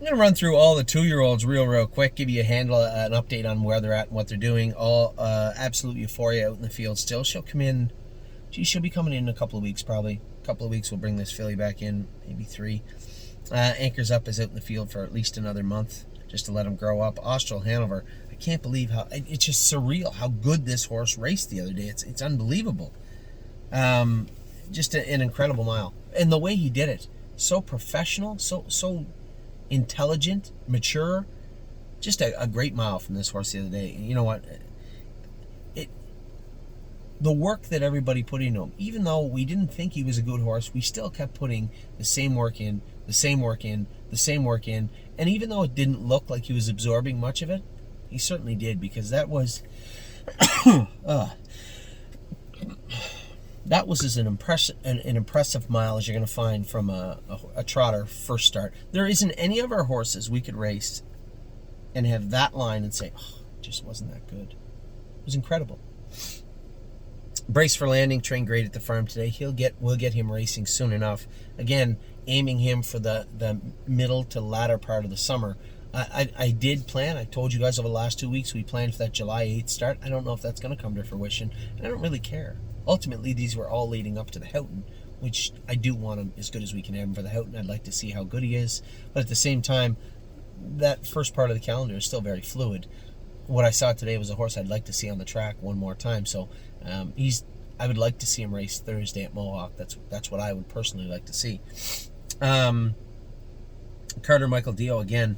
I'm going to run through all the 2-year-olds real quick, give you an update on where they're at and what they're doing. All absolute euphoria out in the field still. She'll come in, she'll be coming in a couple of weeks probably. A couple of weeks we'll bring this filly back in, maybe 3. Anchors Up is out in the field for at least another month, just to let him grow up. Austral Hanover, I can't believe how, it's just surreal how good this horse raced the other day. It's unbelievable. Just an incredible mile. And the way he did it, so professional, so intelligent, mature. Just a great mile from this horse the other day. You know what? The work that everybody put into him, even though we didn't think he was a good horse, we still kept putting the same work in, the same work in, the same work in. And even though it didn't look like he was absorbing much of it, he certainly did, because that was that was as an impressive mile as you're going to find from a trotter first start. There isn't any of our horses we could race and have that line and say, oh, it just wasn't that good. It was incredible. Brace for Landing, trained great at the farm today. We'll get him racing soon enough. Again, aiming him for the middle to latter part of the summer. I did plan, I told you guys over the last 2 weeks, we planned for that July 8th start. I don't know if that's going to come to fruition, and I don't really care. Ultimately, these were all leading up to the Houghton, which I do want him as good as we can have him for the Houghton. I'd like to see how good he is, but at the same time, that first part of the calendar is still very fluid. What I saw today was a horse I'd like to see on the track one more time, so I would like to see him race Thursday at Mohawk. That's what I would personally like to see. Carter Michael Dio, again,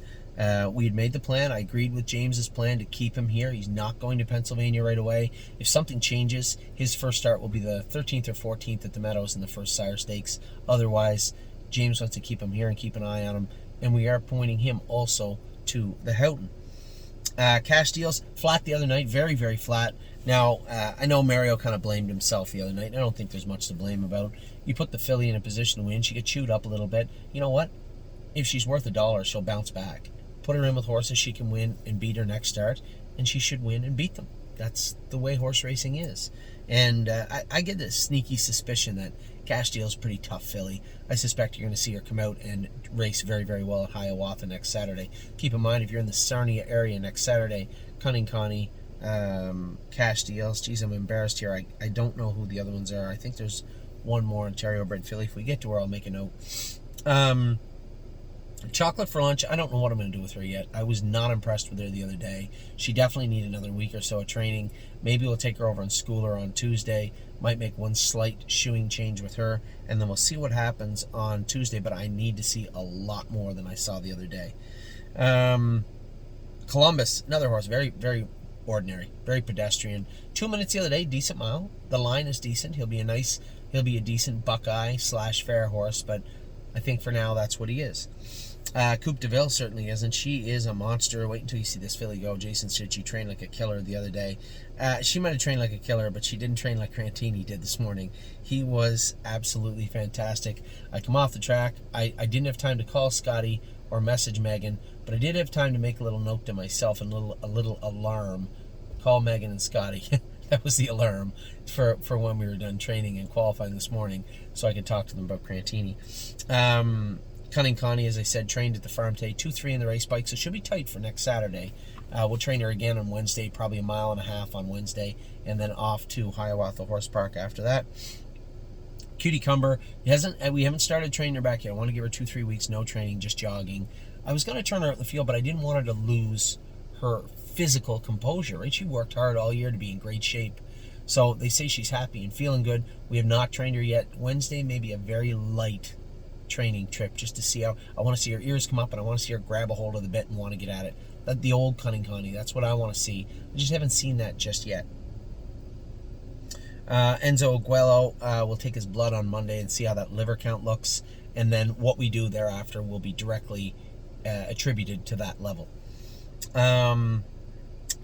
we had made the plan. I agreed with James's plan to keep him here. He's not going to Pennsylvania right away. If something changes, his first start will be the 13th or 14th at the Meadows in the first Sire Stakes. Otherwise, James wants to keep him here and keep an eye on him, and we are pointing him also to the Houghton. Cash Deals, flat the other night, very, very flat. Now, I know Mario kind of blamed himself the other night. I don't think there's much to blame about. You put the filly in a position to win. She gets chewed up a little bit. You know what? If she's worth $1, she'll bounce back. Put her in with horses she can win and beat her next start, and she should win and beat them. That's the way horse racing is. And I get this sneaky suspicion that Cash Deal's a pretty tough filly. I suspect you're going to see her come out and race very, very well at Hiawatha next Saturday. Keep in mind, if you're in the Sarnia area next Saturday, Cunning Connie, Cash Deals. Geez, I'm embarrassed here. I don't know who the other ones are. I think there's one more Ontario bred filly. If we get to her, I'll make a note. Chocolate for Lunch, I don't know what I'm going to do with her yet. I was not impressed with her the other day. She definitely needs another week or so of training. Maybe we'll take her over and school her on Tuesday. Might make one slight shoeing change with her, and then we'll see what happens on Tuesday, but I need to see a lot more than I saw the other day. Columbus, another horse, very, very ordinary, very pedestrian. 2 minutes the other day, decent mile. The line is decent. He'll be a decent Buckeye / fair horse, but I think for now that's what he is. Coupe de Ville certainly isn't. She is a monster. Wait until you see this filly go. Jason said she trained like a killer the other day. She might have trained like a killer, but she didn't train like Crantini did this morning. He was absolutely fantastic. I come off the track. I didn't have time to call Scotty or message Megan, but I did have time to make a little note to myself and a little alarm. Call Megan and Scotty. That was the alarm for when we were done training and qualifying this morning, so I could talk to them about Crantini. Cunning Connie, as I said, trained at the farm today, 2-3 in the race bike, so she'll be tight for next Saturday. We'll train her again on Wednesday, probably 1.5 miles on Wednesday, and then off to Hiawatha Horse Park after that. Cutie Cumber, we haven't started training her back yet. I want to give her 2-3 weeks, no training, just jogging. I was going to turn her out in the field, but I didn't want her to lose her physical composure, right? She worked hard all year to be in great shape. So they say she's happy and feeling good. We have not trained her yet. Wednesday may be a very light training trip just to see how. I want to see her ears come up, and I want to see her grab a hold of the bit and want to get at it. The old Cunning Connie, that's what I want to see. I just haven't seen that just yet. Enzo Aguelo will take his blood on Monday and see how that liver count looks, and then what we do thereafter will be directly attributed to that level.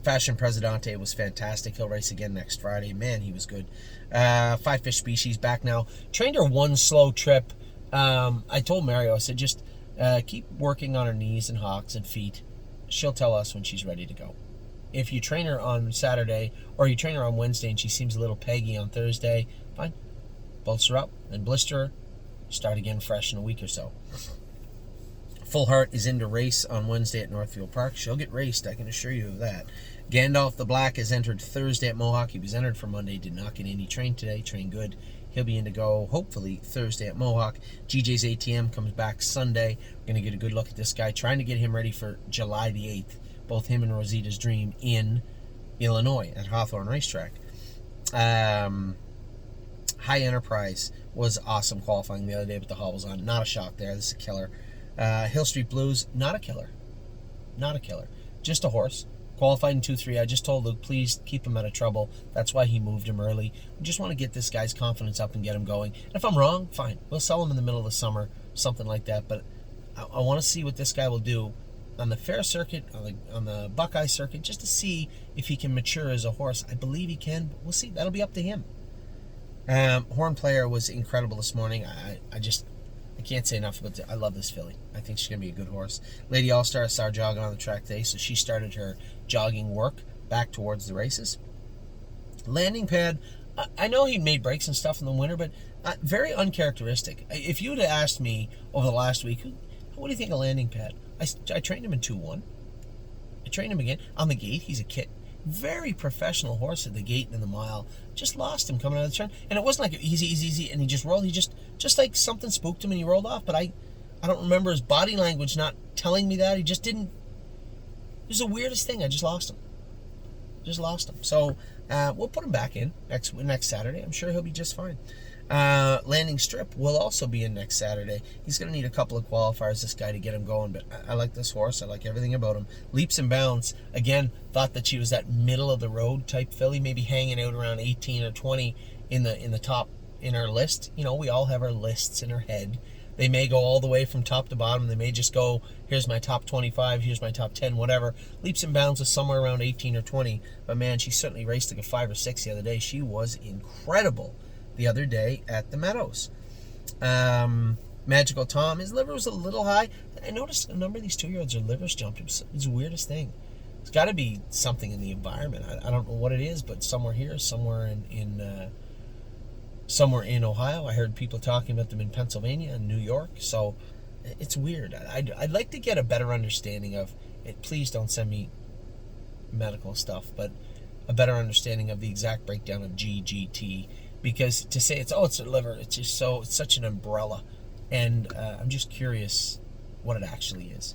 Fashion Presidente was fantastic. He'll race again next Friday. Man, he was good. Five Fish Species back now. Trained her one slow trip. I told Mario, I said, just keep working on her knees and hocks and feet. She'll tell us when she's ready to go. If you train her on Saturday or you train her on Wednesday and she seems a little peggy on Thursday, fine. Bolster her up and blister her. Start again fresh in a week or so. Full Heart is in to race on Wednesday at Northfield Park. She'll get raced, I can assure you of that. Gandalf the Black is entered Thursday at Mohawk. He was entered for Monday, did not get in. He trained today, trained good. He'll be in to go, hopefully, Thursday at Mohawk. GJ's ATM comes back Sunday. We're going to get a good look at this guy, trying to get him ready for July the 8th. Both him and Rosita's Dream in Illinois at Hawthorne Racetrack. High Enterprise was awesome qualifying the other day with the hobbles on. Not a shock there. This is a killer. Hill Street Blues, not a killer. Not a killer. Just a horse. Qualified in 2-3. I just told Luke, please keep him out of trouble. That's why he moved him early. We just want to get this guy's confidence up and get him going. And if I'm wrong, fine. We'll sell him in the middle of the summer, something like that. But I want to see what this guy will do on the fair circuit, on the Buckeye circuit, just to see if he can mature as a horse. I believe he can, but we'll see. That'll be up to him. Horn Player was incredible this morning. I can't say enough about it. I love this filly. I think she's going to be a good horse. Lady All-Star started jogging on the track today, so she started her jogging work back towards the races. Landing Pad, I know he made breaks and stuff in the winter, but very uncharacteristic. If you would have asked me over the last week, what do you think of Landing Pad? I trained him in 2-1. I trained him again. On the gate, he's a kit. Very professional horse at the gate and in the mile. Just lost him coming out of the turn. And it wasn't like easy, and he just rolled. He just like something spooked him and he rolled off. But I don't remember his body language not telling me that. He just didn't. It was the weirdest thing. I just lost him. So we'll put him back in next Saturday. I'm sure he'll be just fine. Landing Strip will also be in next Saturday. He's going to need a couple of qualifiers, this guy, to get him going, but I like this horse. I like everything about him. Leaps and Bounds, again, thought that she was that middle-of-the-road type filly, maybe hanging out around 18 or 20 in the top in our list. You know, we all have our lists in our head. They may go all the way from top to bottom. They may just go, here's my top 25, here's my top 10, whatever. Leaps and Bounds was somewhere around 18 or 20, but man, she certainly raced like a 5 or 6 the other day. She was incredible the other day at the Meadows. Magical Tom, his liver was a little high. I noticed a number of these 2-year-olds, their livers jumped. It's the weirdest thing. It's got to be something in the environment. I don't know what it is, but somewhere here, somewhere in Ohio. I heard people talking about them in Pennsylvania and New York. So it's weird. I'd like to get a better understanding of it. Please don't send me medical stuff, but a better understanding of the exact breakdown of GGT. Because to say it's a liver, it's such an umbrella. And I'm just curious what it actually is.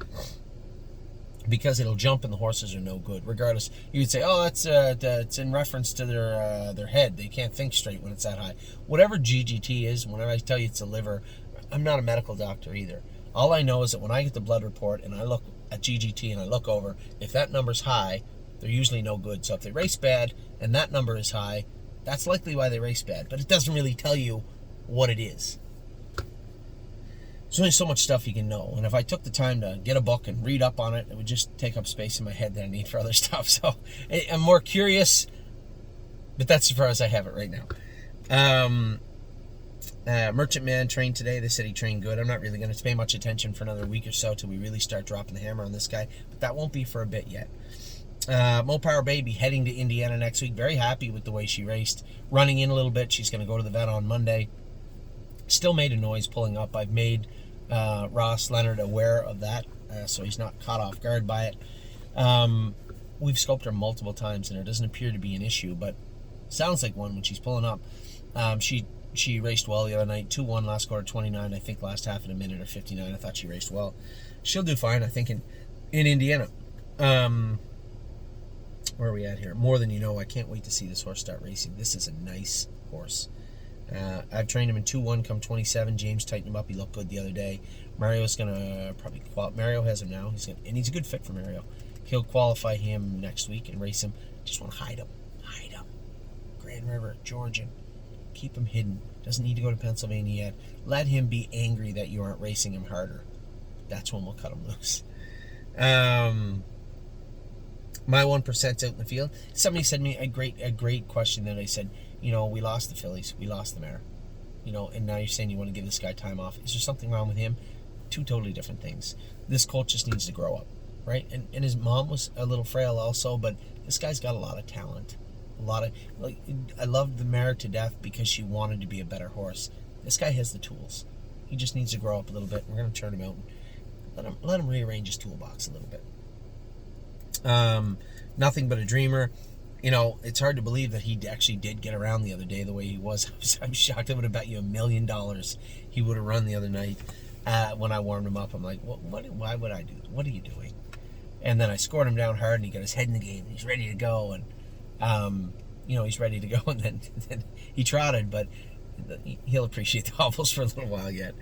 Because it'll jump and the horses are no good. Regardless, you would say, it's in reference to their head. They can't think straight when it's that high. Whatever GGT is, whenever I tell you it's a liver, I'm not a medical doctor either. All I know is that when I get the blood report and I look at GGT and I look over, if that number's high, they're usually no good. So if they race bad and that number is high, that's likely why they race bad, but it doesn't really tell you what it is. There's only so much stuff you can know, and if I took the time to get a book and read up on it, it would just take up space in my head that I need for other stuff. So I'm more curious, but that's as far as I have it right now. Merchant Man trained today. They said he trained good. I'm not really going to pay much attention for another week or so till we really start dropping the hammer on this guy, but that won't be for a bit yet. Mopower Baby heading to Indiana next week. Very happy with the way she raced. Running in a little bit. She's going to go to the vet on Monday. Still made a noise pulling up. I've made Ross Leonard aware of that, so he's not caught off guard by it. We've scoped her multiple times, and it doesn't appear to be an issue, but sounds like one when she's pulling up. She raced well the other night. 2-1 last quarter, 29. I think last half in a minute or 59. I thought she raced well. She'll do fine, I think, in Indiana. Where are we at here? More Than You Know. I can't wait to see this horse start racing. This is a nice horse. I've trained him in 2-1 come 27. James tightened him up. He looked good the other day. Mario's going to probably Mario has him now. And he's a good fit for Mario. He'll qualify him next week and race him. Just want to hide him. Grand River, Georgian. Keep him hidden. Doesn't need to go to Pennsylvania yet. Let him be angry that you aren't racing him harder. That's when we'll cut him loose. My 1%'s out in the field. Somebody said to me a great question that I said, we lost the fillies, we lost the mare, and now you're saying you want to give this guy time off. Is there something wrong with him? Two totally different things. This colt just needs to grow up, right? And his mom was a little frail also, but this guy's got a lot of talent. I loved the mare to death because she wanted to be a better horse. This guy has the tools. He just needs to grow up a little bit. We're going to turn him out. Let let him rearrange his toolbox a little bit. Nothing but a dreamer. You know, it's hard to believe that he actually did get around the other day the way he was. I'm shocked. I would have bet you $1 million he would have run the other night when I warmed him up. I'm like, why would I do that? What are you doing? And then I scored him down hard, and he got his head in the game, and he's ready to go. And, he's ready to go. And then he trotted, but he'll appreciate the hobbles for a little while yet.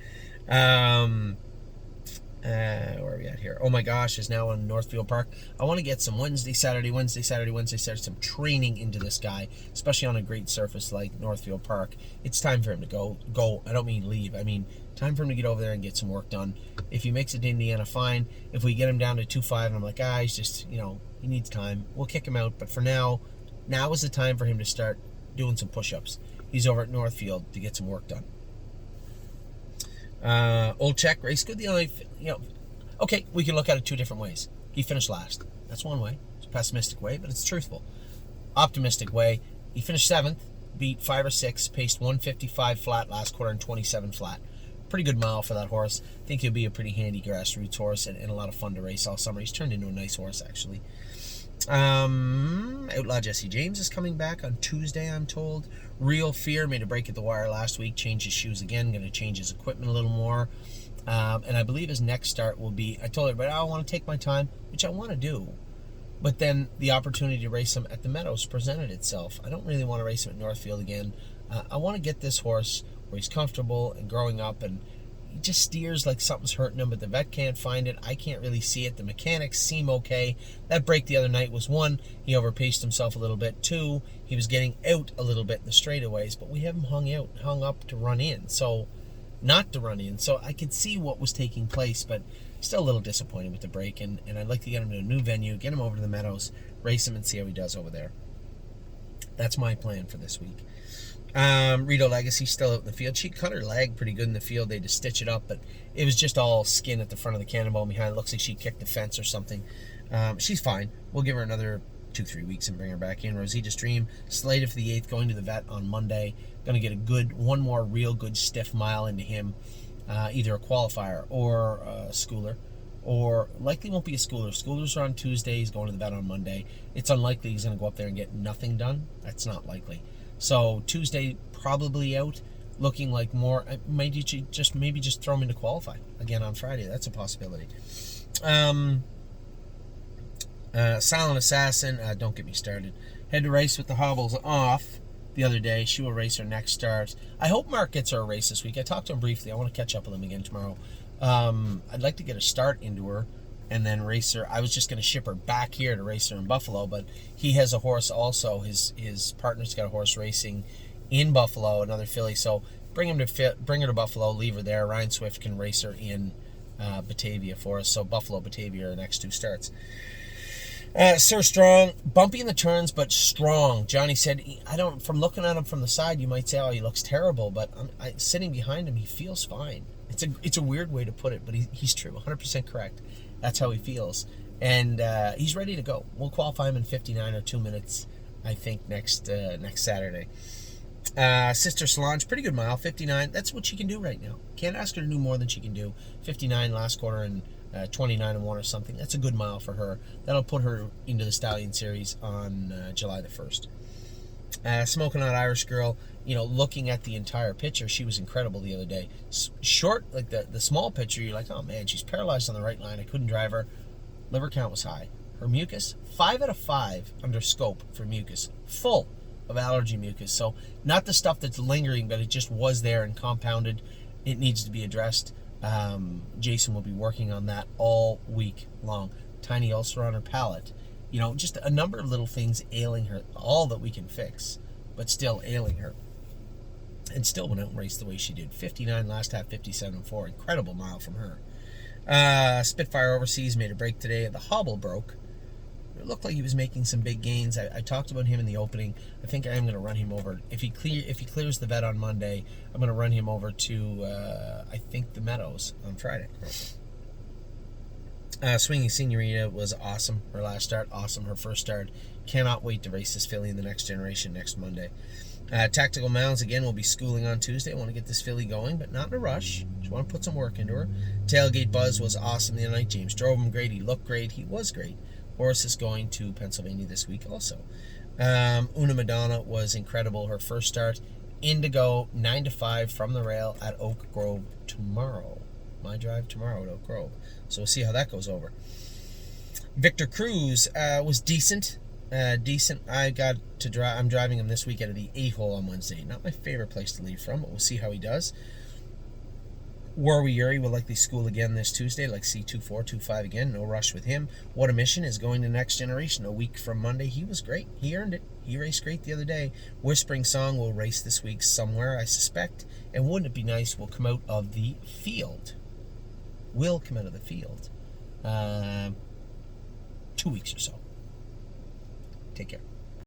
Where are we at here? Oh my gosh, is now on Northfield Park. I want to get some Wednesday, Saturday, some training into this guy, especially on a great surface like Northfield Park. It's time for him to go. I don't mean leave. I mean, time for him to get over there and get some work done. If he makes it to Indiana, fine. If we get him down to 2.5 and I'm like, he's just, he needs time, we'll kick him out. But for now is the time for him to start doing some push-ups. He's over at Northfield to get some work done. Old Czech race good. The only, okay, we can look at it two different ways. He finished last. That's one way. It's a pessimistic way, but it's truthful. Optimistic way, he finished 7th, beat 5 or 6, paced 155 flat last quarter and 27 flat. Pretty good mile for that horse. I think he'll be a pretty handy grassroots horse and a lot of fun to race all summer. He's turned into a nice horse, actually. Outlaw Jesse James is coming back on Tuesday, I'm told. Real Fear made a break at the wire last week, changed his shoes again, going to change his equipment a little more. And I believe his next start will be, I told everybody, I want to take my time, which I want to do. But then the opportunity to race him at the Meadows presented itself. I don't really want to race him at Northfield again. I want to get this horse where he's comfortable and growing up, and he just steers like something's hurting him, but the vet can't find it. I can't really see it. The mechanics seem okay. That break the other night was 1, he overpaced himself a little bit. 2, he was getting out a little bit in the straightaways, but we have him hung up to run in. So, not to run in. So I could see what was taking place, but still a little disappointed with the break, and I'd like to get him to a new venue, get him over to the Meadows, race him and see how he does over there. That's my plan for this week. Rito Legacy still out in the field. She cut her leg pretty good in the field. They had to stitch it up, but it was just all skin at the front of the cannonball behind. It looks like she kicked the fence or something. She's fine. We'll give her another 2-3 weeks and bring her back in. Rosita Dream slated for the 8th, going to the vet on Monday. Going to get one more real good stiff mile into him, either a qualifier or a schooler, or likely won't be a schooler. Schoolers are on Tuesday. He's going to the vet on Monday. It's unlikely he's going to go up there and get nothing done. That's not likely. So Tuesday probably out, looking like more. Maybe just throw him into qualify again on Friday. That's a possibility. Silent Assassin, don't get me started. Had to race with the hobbles off the other day. She will race her next start. I hope Mark gets her a race this week. I talked to him briefly. I want to catch up with him again tomorrow. I'd like to get a start into her and then race her. I was just going to ship her back here to race her in Buffalo, but he has a horse also. His partner's got a horse racing in Buffalo, another filly. So bring her to Buffalo, leave her there. Ryan Swift can race her in Batavia for us. So Buffalo, Batavia are the next 2 starts. Sir Strong, bumpy in the turns, but strong. Johnny said, from looking at him from the side, you might say, he looks terrible, but sitting behind him, he feels fine. It's a weird way to put it, but he's true, 100% correct. That's how he feels. And he's ready to go. We'll qualify him in 59 or 2 minutes, I think, next Saturday. Sister Solange, pretty good mile, 59. That's what she can do right now. Can't ask her to do more than she can do. 59 last quarter and 29 and 1 or something. That's a good mile for her. That'll put her into the Stallion Series on July the 1st. Smoking Hot Irish Girl, looking at the entire picture, she was incredible the other day. Short, like the small picture, you're like, oh man, she's paralyzed on the right line. I couldn't drive her. Liver count was high. Her mucus, 5 out of 5 under scope for mucus. Full of allergy mucus. So not the stuff that's lingering, but it just was there and compounded. It needs to be addressed. Jason will be working on that all week long. Tiny ulcer on her palate. Just a number of little things ailing her. All that we can fix, but still ailing her. And still went out and raced the way she did. 59 last half, 57.4. Incredible mile from her. Spitfire Overseas made a break today. The hobble broke. It looked like he was making some big gains. I talked about him in the opening. I think I am going to run him over. If he clears the vet on Monday, I'm going to run him over to, I think, the Meadows on Friday. Swinging Senorita was awesome. Her last start, awesome. Her first start. Cannot wait to race this filly in the Next Generation next Monday. Tactical Mounds, again, will be schooling on Tuesday. I want to get this filly going, but not in a rush. Just want to put some work into her. Tailgate Buzz was awesome the other night. James drove him great. He looked great. He was great. Horse is going to Pennsylvania this week also. Una Madonna was incredible. Her first start. Indigo, 9-5 from the rail at Oak Grove tomorrow. My drive tomorrow at Oak Grove. So we'll see how that goes over. Victor Cruz was decent. I'm driving him this week out of the 8-hole on Wednesday. Not my favorite place to lead from, but we'll see how he does. Warwi Yuri will likely school again this Tuesday, like C24, 25 again. No rush with him. What a Mission is going to Next Generation a week from Monday. He was great. He earned it. He raced great the other day. Whispering Song will race this week somewhere, I suspect. And wouldn't it be nice, will come out of the field. 2 weeks or so. Take care.